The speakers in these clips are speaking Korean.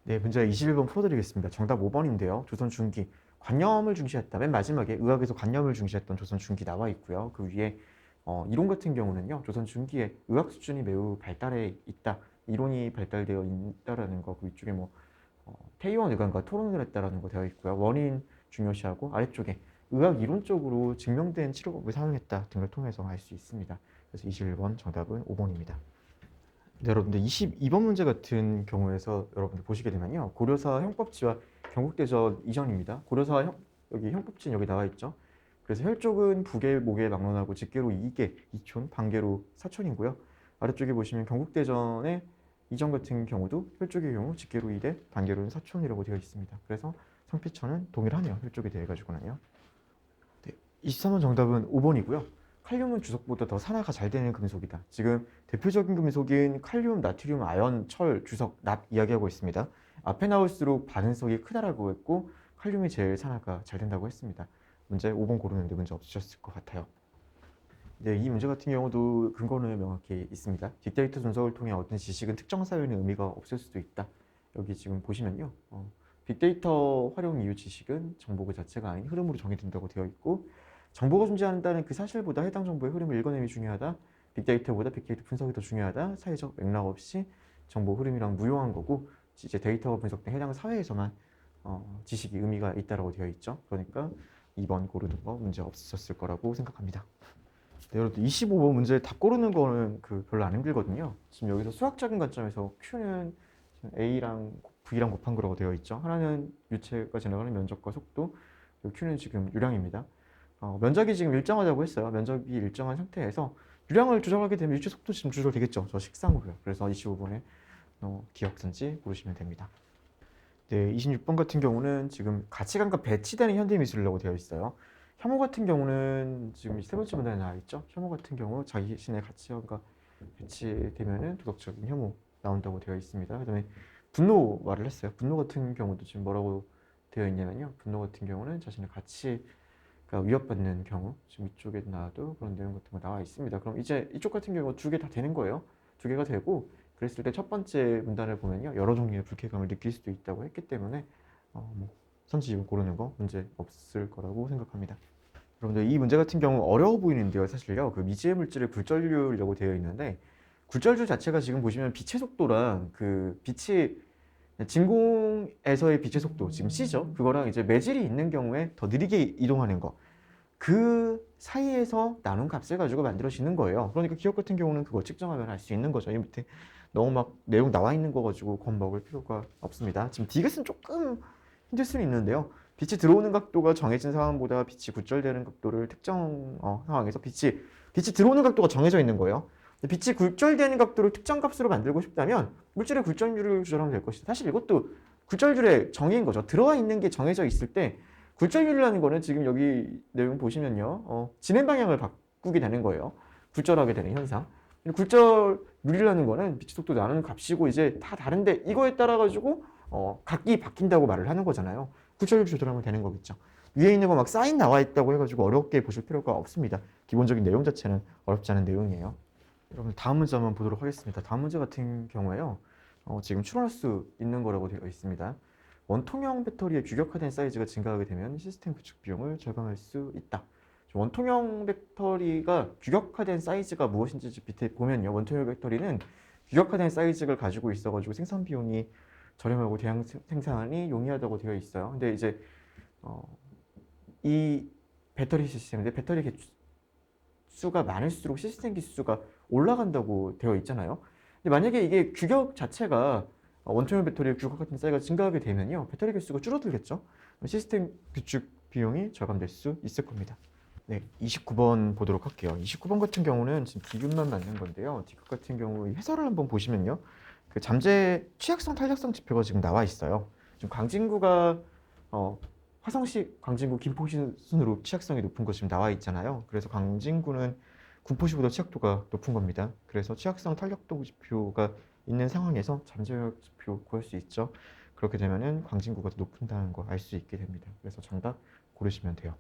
네, 문제 21번 풀어드리겠습니다. 정답 5번인데요. 조선 중기 관념을 중시했다. 맨 마지막에 의학에서 관념을 중시했던 조선 중기 나와 있고요. 그 위에 이론 같은 경우는요. 조선 중기에 의학 수준이 매우 발달해 있다. 이론이 발달되어 있다라는 거. 그 위쪽에 뭐 태의원 의관과 토론을 했다라는 거 되어 있고요. 원인 중요시하고 아래쪽에 의학 이론적으로 증명된 치료법을 사용했다 등을 통해서 알 수 있습니다. 그래서 21번 정답은 5번입니다. 네, 여러분들 22번 문제 같은 경우에서 여러분들 보시게 되면요. 고려사 형법지와 경국대전 이전입니다. 여기 형법지는 여기 나와 있죠. 그래서 혈족은 북의 목에 막론하고 직계로 2개 2촌, 반계로 4촌이고요. 아래쪽에 보시면 경국대전의 이전 같은 경우도 혈족의 경우 직계로 2대, 반계로는 4촌이라고 되어 있습니다. 그래서 성피천은 동일하네요. 혈족에 대해 가지고는요. 네, 23번 정답은 5번이고요. 칼륨은 주석보다 더 산화가 잘 되는 금속이다. 지금 대표적인 금속인 칼륨, 나트륨, 아연, 철, 주석, 납 이야기하고 있습니다. 앞에 나올수록 반응성이 크다라고 했고 칼륨이 제일 산화가 잘 된다고 했습니다. 문제 5번 고르는데 문제 없으셨을 것 같아요. 네, 이 문제 같은 경우도 근거는 명확히 있습니다. 빅데이터 분석을 통해 얻은 지식은 특정 사회에는 의미가 없을 수도 있다. 여기 지금 보시면요. 빅데이터 활용 이후 지식은 정보 그 자체가 아닌 흐름으로 정의된다고 되어 있고 정보가 존재한다는 그 사실보다 해당 정보의 흐름을 읽어내기 중요하다. 빅데이터보다 빅데이터 분석이 더 중요하다. 사회적 맥락 없이 정보 흐름이랑 무용한 거고 이제 데이터가 분석된 해당 사회에서만 지식이 의미가 있다라고 되어 있죠. 그러니까 2번 고르는 거 문제 없으셨을 거라고 생각합니다. 네, 여러분 25번 문제 답 고르는 거는 별로 안 힘들거든요. 지금 여기서 수학적인 관점에서 Q는 A랑 V랑 곱한 거라고 되어 있죠. 하나는 유체가 지나가는 면적과 속도, 그리고 Q는 지금 유량입니다. 면적이 지금 일정하다고 했어요. 면적이 일정한 상태에서 유량을 조절하게 되면 유체 속도 지금 조절되겠죠. 저 식상으로요. 그래서 25번에 기억선지 고르시면 됩니다. 네, 26번 같은 경우는 지금 가치관과 배치되는 현대미술이라고 되어 있어요. 혐오 같은 경우는 지금 세 번째 문단에 나와 있죠. 혐오 같은 경우 자신의 가치관과 배치되면은 도덕적인 혐오 나온다고 되어 있습니다. 그다음에 분노 말을 했어요. 분노 같은 경우도 지금 뭐라고 되어 있냐면요. 분노 같은 경우는 자신의 가치가 위협받는 경우, 지금 이쪽에 나와도 그런 내용 같은 거 나와 있습니다. 그럼 이제 이쪽 같은 경우 두 개 다 되는 거예요. 두 개가 되고 그랬을 때 첫 번째 문단을 보면요. 여러 종류의 불쾌감을 느낄 수도 있다고 했기 때문에 선지식을 고르는 거 문제 없을 거라고 생각합니다. 여러분들 이 문제 같은 경우 어려워 보이는데요. 사실요. 그 미지의 물질의 굴절률이라고 되어 있는데 굴절률 자체가 지금 보시면 빛의 속도랑 그 빛이 진공에서의 빛의 속도 지금 C죠. 그거랑 이제 매질이 있는 경우에 더 느리게 이동하는 거. 그 사이에서 나눈 값을 가지고 만들어지는 거예요. 그러니까 기억 같은 경우는 그걸 측정하면 알 수 있는 거죠. 이 밑에 너무 막 내용 나와 있는 거 가지고 겁먹을 필요가 없습니다. 지금 디귿은 조금 힘들 수는 있는데요. 빛이 들어오는 각도가 정해진 상황보다 빛이 굴절되는 각도를 특정 상황에서 빛이 들어오는 각도가 정해져 있는 거예요. 빛이 굴절되는 각도를 특정 값으로 만들고 싶다면 물질의 굴절률을 조절하면 될 것이다. 사실 이것도 굴절률의 정의인 거죠. 들어와 있는 게 정해져 있을 때 굴절률이라는 거는 지금 여기 내용 보시면요. 진행 방향을 바꾸게 되는 거예요. 굴절하게 되는 현상. 굴절률이라는 거는 빛의 속도 나누는 값이고 이제 다 다른데 이거에 따라 가지고 각기 바뀐다고 말을 하는 거잖아요. 굴절률 조절하면 되는 거겠죠. 위에 있는 거 막 사인 나와 있다고 해가지고 어렵게 보실 필요가 없습니다. 기본적인 내용 자체는 어렵지 않은 내용이에요. 여러분 다음 문제 한번 보도록 하겠습니다. 다음 문제 같은 경우에요. 지금 추론할 수 있는 거라고 되어 있습니다. 원통형 배터리의 규격화된 사이즈가 증가하게 되면 시스템 구축 비용을 절감할 수 있다. 원통형 배터리가 규격화된 사이즈가 무엇인지 밑에 보면요. 원통형 배터리는 규격화된 사이즈를 가지고 있어가지고 생산 비용이 저렴하고 대량 생산이 용이하다고 되어 있어요. 근데 이제 이 배터리 시스템인데 배터리 개수가 많을수록 시스템 기수가 올라간다고 되어 있잖아요. 근데 만약에 이게 규격 자체가 원통형 배터리의 규격 같은 사이즈가 증가하게 되면요. 배터리 개수가 줄어들겠죠. 시스템 구축 비용이 절감될 수 있을 겁니다. 네, 29번 보도록 할게요. 29번 같은 경우는 지금 디귿만 맞는 건데요. 디귿 같은 경우 해설을 한번 보시면요. 그 잠재 취약성, 탄력성 지표가 지금 나와 있어요. 지금 광진구가 화성시, 광진구, 김포시 순으로 취약성이 높은 거 지금 나와 있잖아요. 그래서 광진구는 군포시보다 취약도가 높은 겁니다. 그래서 취약성, 탄력도 지표가 있는 상황에서 잠재력 지표 구할 수 있죠. 그렇게 되면은 광진구가 더 높은다는 거 알 수 있게 됩니다. 그래서 정답 고르시면 돼요.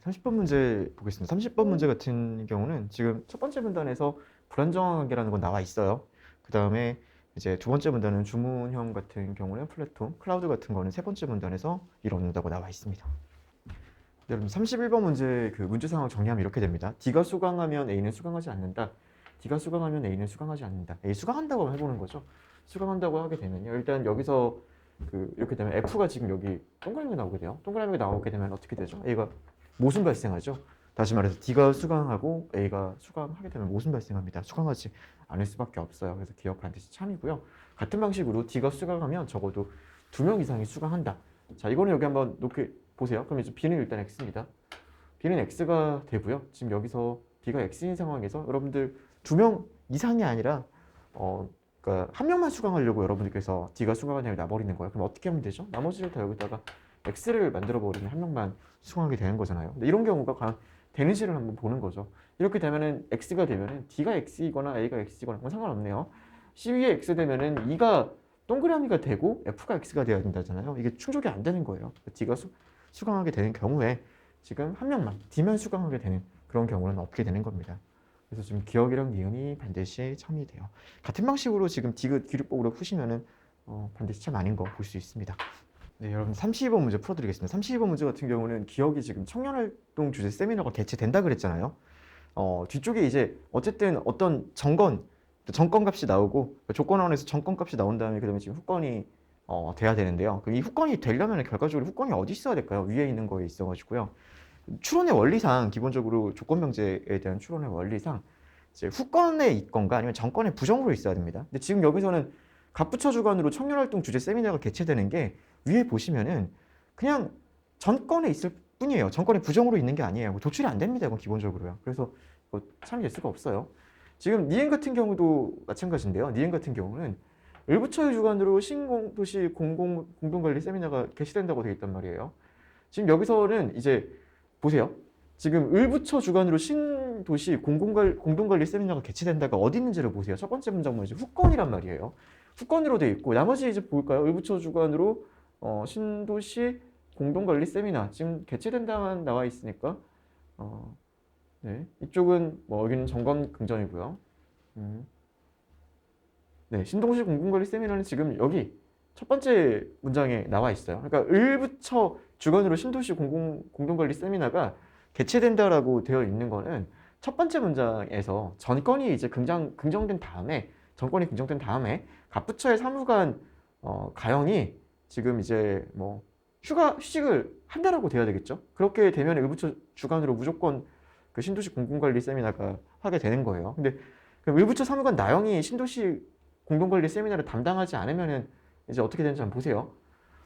30번 문제 보겠습니다. 30번 문제 같은 경우는 지금 첫 번째 문단에서 불안정한 관계라는 건 나와 있어요. 그 다음에 이제 두 번째 문단은 주문형 같은 경우는 플랫폼, 클라우드 같은 거는 세 번째 문단에서 이뤄낸다고 나와 있습니다. 네, 여러분 31번 문제 그 문제 상황 정리하면 이렇게 됩니다. D가 수강하면 A는 수강하지 않는다. D가 수강하면 A는 수강하지 않는다. A 수강한다고 해보는 거죠. 수강한다고 하게 되면요. 일단 여기서 이렇게 되면 F가 지금 여기 동그라미가 나오게 돼요. 동그라미가 나오게 되면 어떻게 되죠? A가 모순 발생하죠. 다시 말해서 D가 수강하고 A가 수강하게 되면 모순 발생합니다. 수강하지 않을 수밖에 없어요. 그래서 기억 반드시 참이고요. 같은 방식으로 D가 수강하면 적어도 2명 이상이 수강한다. 자, 이거는 여기 한번 놓게 보세요. 그럼 이제 B는 일단 X입니다. B는 X가 되고요. 지금 여기서 B가 X인 상황에서 여러분들 2명 이상이 아니라 그러니까 한 명만 수강하려고 여러분들께서 D가 수강하냐고 놔버리는 거예요. 그럼 어떻게 하면 되죠? 나머지를 다 여기다가 X를 만들어 버리면 한 명만 수강하게 되는 거잖아요. 근데 이런 경우가 과연 되는지를 한번 보는 거죠. 이렇게 되면은 X가 되면은 D가 X이거나 A가 X이거나 그건 상관없네요. C 위에 X 되면은 E가 동그라미가 되고 F가 X가 되어야 된다잖아요. 이게 충족이 안 되는 거예요. D가 수강하게 되는 경우에 지금 한 명만 D만 수강하게 되는 그런 경우는 어떻게 되는 겁니다. 그래서 지금 기억이랑 니은이 반드시 참이 돼요. 같은 방식으로 지금 디귿 기류법으로 푸시면은 반드시 참 아닌 거 볼 수 있습니다. 네, 여러분 32번 문제 풀어드리겠습니다. 32번 문제 같은 경우는 기억이 지금 청년활동 주제 세미나가 개최된다 그랬잖아요. 뒤쪽에 이제 어쨌든 어떤 정권 값이 나오고 조건원에서 정권 값이 나온 다음에 그다음에 지금 후건이 돼야 되는데요. 이 후건이 되려면 결과적으로 후건이 어디 있어야 될까요? 위에 있는 거에 있어가지고요. 추론의 원리상 기본적으로 조건 명제에 대한 추론의 원리상 이제 후건에 있건가 아니면 정권의 부정으로 있어야 됩니다. 근데 지금 여기서는 갑부처 주관으로 청년활동 주제 세미나가 개최되는 게 위에 보시면은 그냥 전권에 있을 뿐이에요. 전권의 부정으로 있는 게 아니에요. 도출이 안 됩니다. 이건 기본적으로요. 그래서 참여될 수가 없어요. 지금 니은 같은 경우도 마찬가지인데요. 니은 같은 경우는 을부처의 주관으로 신도시 공동관리 세미나가 개최된다고 되어 있단 말이에요. 지금 여기서는 이제 보세요. 지금 을부처 주관으로 신도시 공동관리 세미나가 개최된다가 어디 있는지를 보세요. 첫 번째 문장은 이제 후건이란 말이에요. 후건으로 되어 있고 나머지 이제 볼까요? 을부처 주관으로 신도시 공동관리 세미나 지금 개최된다만 나와 있으니까 네, 이쪽은 뭐 여기는 정권 긍정이고요. 네, 신도시 공동관리 세미나는 지금 여기 첫 번째 문장에 나와 있어요. 그러니까 을부처 주관으로 신도시 공동관리 세미나가 개최된다라고 되어 있는 거는 첫 번째 문장에서 전권이 이제 긍정된 다음에 정권이 긍정된 다음에 갑부처의 사무관 가영이 지금 이제 뭐 휴직을 한다라고 돼야 되겠죠. 그렇게 되면 을부처 주관으로 무조건 그 신도시 공동관리 세미나가 하게 되는 거예요. 근데 을부처 사무관 나영이 신도시 공동관리 세미나를 담당하지 않으면은 이제 어떻게 되는지 한번 보세요.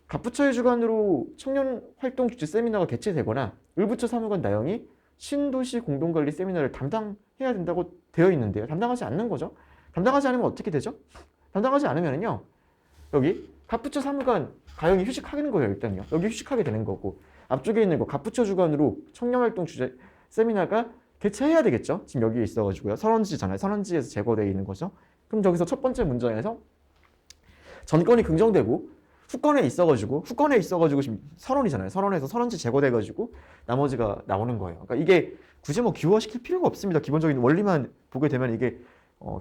갑부처의 주관으로 청년활동 주최 세미나가 개최되거나 을부처 사무관 나영이 신도시 공동관리 세미나를 담당해야 된다고 되어 있는데요. 담당하지 않는 거죠. 담당하지 않으면 어떻게 되죠? 담당하지 않으면요. 여기 갑부처 사무관 가영이 휴직하는 거예요. 일단요. 여기 휴직하게 되는 거고 앞쪽에 있는 거 갑부처 주관으로 청년활동 주최 세미나가 개최해야 되겠죠. 지금 여기에 있어가지고요. 선언지잖아요. 선언지에서 제거되어 있는 거죠. 그럼 저기서 첫 번째 문장에서 전권이 긍정되고 후권에 있어가지고 지금 선언이잖아요. 선언에서 선언지 제거돼가지고 나머지가 나오는 거예요. 그러니까 이게 굳이 뭐 기호화시킬 필요가 없습니다. 기본적인 원리만 보게 되면 이게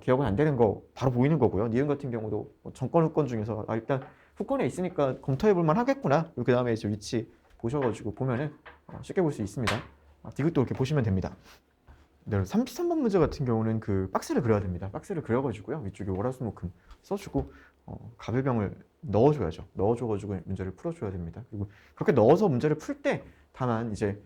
기억은 안 되는 거 바로 보이는 거고요. 니은 같은 경우도 정권 후권 중에서 일단 후권에 있으니까 검토해볼 만 하겠구나. 그 다음에 이제 위치 보셔가지고 보면은 쉽게 볼 수 있습니다. 디귿도 이렇게 보시면 됩니다. 네, 33번 문제 같은 경우는 그 박스를 그려야 됩니다. 박스를 그려가지고요. 위쪽에 월화수목금 써주고 가별병을 넣어줘야죠. 넣어줘가지고 문제를 풀어줘야 됩니다. 그리고 그렇게 넣어서 문제를 풀 때 다만 이제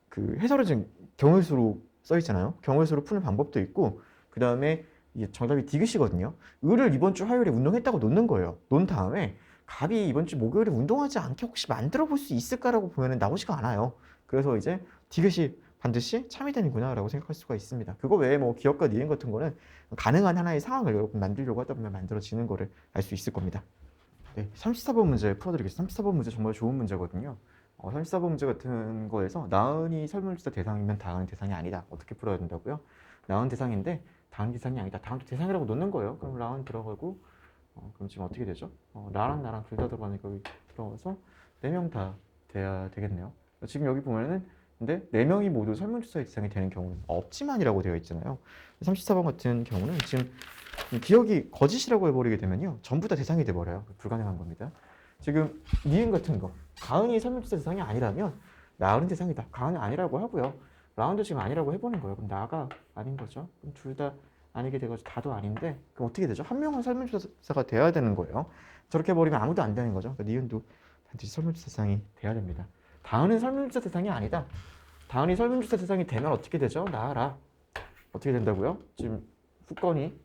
그 해설은 지금 경우의 수로 써 있잖아요. 경우의 수로 푸는 방법도 있고 그 다음에 정답이 디귿이거든요. 을을 이번 주 화요일에 운동했다고 놓는 거예요. 놓은 다음에 갑이 이번 주 목요일에 운동하지 않게 혹시 만들어 볼 수 있을까라고 보면 나오지가 않아요. 그래서 이제 디귿이 반드시 참이 되는구나 라고 생각할 수가 있습니다. 그거 외에 뭐 기억과 니은 같은 거는 가능한 하나의 상황을 여러분 만들려고 하다 보면 만들어지는 거를 알 수 있을 겁니다. 네, 34번 문제 풀어드리겠습니다. 34번 문제 정말 좋은 문제거든요. 34번 문제 같은 거에서 나은이 설문조사 대상이면 다은이 대상이 아니다. 어떻게 풀어야 된다고요? 나은 대상인데 다은 대상이 아니다. 다음도 대상이라고 놓는 거예요. 그럼 나은 들어가고 그럼 지금 어떻게 되죠? 나랑 둘 다 들어가니까 여기 들어가서 4명 다 돼야 되겠네요. 지금 여기 보면은 근데 4명이 모두 설문조사의 대상이 되는 경우는 없지만이라고 되어 있잖아요. 34번 같은 경우는 지금 기억이 거짓이라고 해버리게 되면요, 전부 다 대상이 돼버려요. 불가능한 겁니다. 지금 니은 같은 거, 가은이 설문조사 대상이 아니라면 나은은 대상이다. 가은은 아니라고 하고요. 라운드 지금 아니라고 해보는 거예요. 그럼 나가 아닌 거죠. 그럼 둘 다 아니게 돼가지고 다도 아닌데, 그럼 어떻게 되죠? 한 명은 설문조사가 돼야 되는 거예요. 저렇게 해버리면 아무도 안 되는 거죠. 그러니까 니은도 반드시 설문조사 대상이 돼야 됩니다. 다은은 설문조사 대상이 아니다. 다은이 설문조사 대상이 되면 어떻게 되죠? 나아라. 어떻게 된다고요? 지금 후건이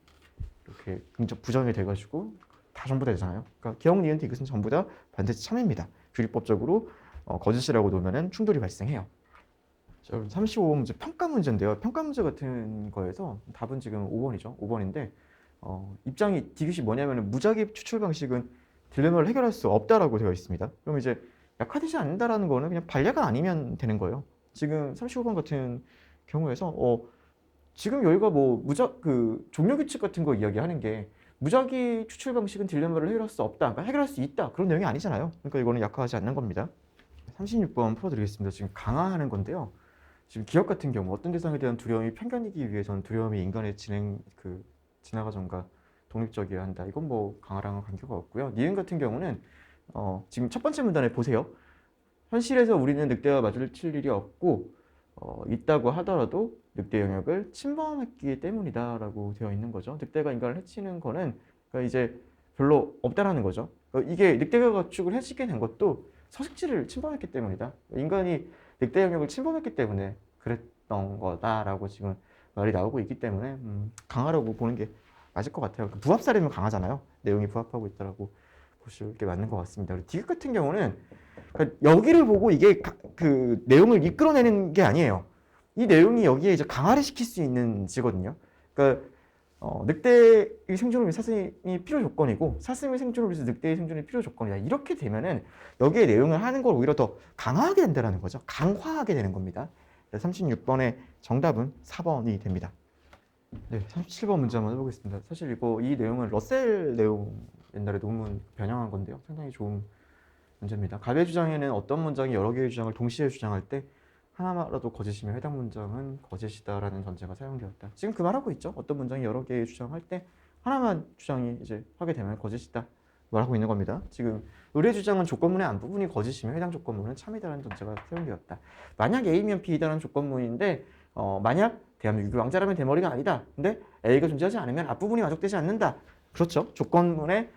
이렇게 부정이 돼가지고 다 전부 다 되잖아요. 그러니까 기억, 니은, 디귿은 전부 다 반드시 참입니다. 규리법적으로 거짓이라고 놓으면 충돌이 발생해요. 자, 35번 문제 평가 문제인데요. 평가 문제 같은 거에서 답은 지금 5번이죠. 5번인데 입장이 디귿이 뭐냐면 무작위 추출 방식은 딜레마를 해결할 수 없다라고 되어 있습니다. 그럼 이제 약화되지 않는다라는 거는 그냥 반례가 아니면 되는 거예요. 지금 35번 같은 경우에서 지금 여기가 뭐 종료 규칙 같은 거 이야기하는 게 무작위 추출 방식은 딜레마를 해결할 수 없다, 그러니까 해결할 수 있다, 그런 내용이 아니잖아요. 그러니까 이거는 약화하지 않는 겁니다. 36번 풀어드리겠습니다. 지금 강화하는 건데요. 지금 기억 같은 경우 어떤 대상에 대한 두려움이 편견이기 위해서는 두려움이 인간의 진화 과정과 독립적이어야 한다. 이건 뭐 강화랑은 관계가 없고요. 니은 같은 경우는 지금 첫 번째 문단에 보세요. 현실에서 우리는 늑대와 마주칠 일이 없고 있다고 하더라도 늑대 영역을 침범했기 때문이다라고 되어 있는 거죠. 늑대가 인간을 해치는 거는 그러니까 이제 별로 없다라는 거죠. 그러니까 이게 늑대가 가축을 해치게 된 것도 서식지를 침범했기 때문이다. 인간이 늑대 영역을 침범했기 때문에 그랬던 거다라고 지금 말이 나오고 있기 때문에 강하라고 보는 게 맞을 것 같아요. 부합사례면 강하잖아요. 내용이 부합하고 있다라고 보실 게 맞는 것 같습니다. 그리고 디귿 같은 경우는 그러니까 여기를 보고 이게 그 내용을 이끌어내는 게 아니에요. 이 내용이 여기에 이제 강화를 시킬 수 있는 지거든요. 그러니까 늑대의 생존을 위해 사슴이 필요 조건이고 사슴의 생존을 위해서 늑대의 생존이 필요 조건이다. 이렇게 되면은 여기에 내용을 하는 걸 오히려 더 강화하게 된다는 거죠. 강화하게 되는 겁니다. 36번의 정답은 4번이 됩니다. 네, 37번 문제 한번 해보겠습니다. 사실 이 내용은 러셀 내용 옛날에 논문 변형한 건데요. 상당히 좋은 문제입니다. 갑의 주장에는 어떤 문장이 여러 개의 주장을 동시에 주장할 때 하나라도 거짓이며 해당 문장은 거짓이다라는 전제가 사용되었다. 지금 그 말하고 있죠. 어떤 문장이 여러 개의 주장할 때 하나만 주장이 이제 하게 되면 거짓이다 말하고 있는 겁니다. 지금 의뢰 주장은 조건문의 안 부분이 거짓이며 해당 조건문은 참이다라는 전제가 사용되었다. 만약 A면 B이다라는 조건문인데 만약 대한민국의 왕자라면 대머리가 아니다. 근데 A가 존재하지 않으면 앞부분이 만족되지 않는다. 그렇죠. 조건문의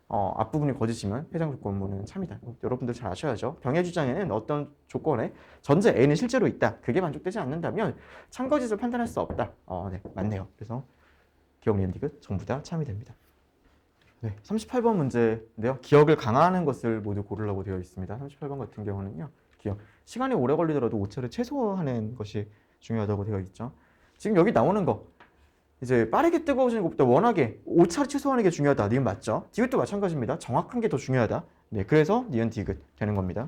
앞부분이 거짓이면 해당 조건문은 참이다. 여러분들 잘 아셔야죠. 병의 주장에는 어떤 조건에 전제 A는 실제로 있다. 그게 만족되지 않는다면 참거짓을 판단할 수 없다. 네, 맞네요. 그래서 기억, 니은, 디귿 전부 다 참이 됩니다. 네, 38번 문제인데요. 기억을 강화하는 것을 모두 고르라고 되어 있습니다. 38번 같은 경우는요. 기억. 시간이 오래 걸리더라도 오차를 최소화하는 것이 중요하다고 되어 있죠. 지금 여기 나오는 거. 이제 빠르게 뜨거워지는 것보다 워낙에 오차를 최소화하는 게 중요하다. 니은 맞죠? 디귿도 마찬가지입니다. 정확한 게 더 중요하다. 네, 그래서 니은 디귿 되는 겁니다.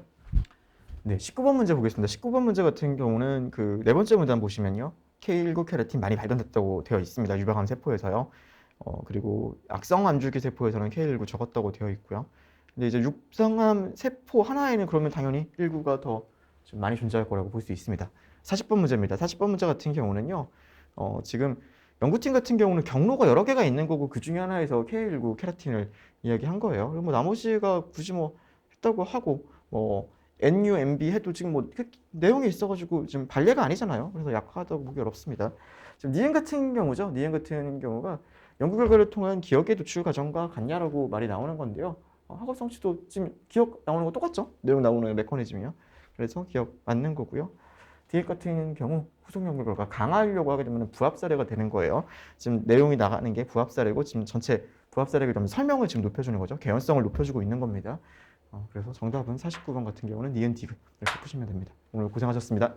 네, 19번 문제 보겠습니다. 19번 문제 같은 경우는 그 네 번째 문단 보시면요. K19 케라틴 많이 발견됐다고 되어 있습니다. 유방암 세포에서요. 그리고 악성 암줄기 세포에서는 K19 적었다고 되어 있고요. 근데 이제 육성암 세포 하나에는 그러면 당연히 19가 더 좀 많이 존재할 거라고 볼 수 있습니다. 40번 문제입니다. 40번 문제 같은 경우는요. 지금 연구팀 같은 경우는 경로가 여러 개가 있는 거고 그 중에 하나에서 K19 케라틴을 이야기한 거예요. 그리고 뭐 나머지가 굳이 뭐 했다고 하고 뭐 NU, MB 해도 지금 뭐 내용이 있어가지고 지금 반례가 아니잖아요. 그래서 약하다고 보기 어렵습니다. 지금 니은 같은 경우죠. 니은 같은 경우가 연구 결과를 통한 기억의 도출 과정과 같냐라고 말이 나오는 건데요. 학업 성취도 지금 기억 나오는 거 똑같죠? 내용 나오는 메커니즘이요. 그래서 기억 맞는 거고요. 디귿 같은 경우 후속 연구 결과 강화하려고 하게 되면 부합 사례가 되는 거예요. 지금 내용이 나가는 게 부합 사례고 지금 전체 부합 사례가 되면 설명을 지금 높여주는 거죠. 개연성을 높여주고 있는 겁니다. 그래서 정답은 49번 같은 경우는 니은 디귿 이렇게 푸시면 됩니다. 오늘 고생하셨습니다.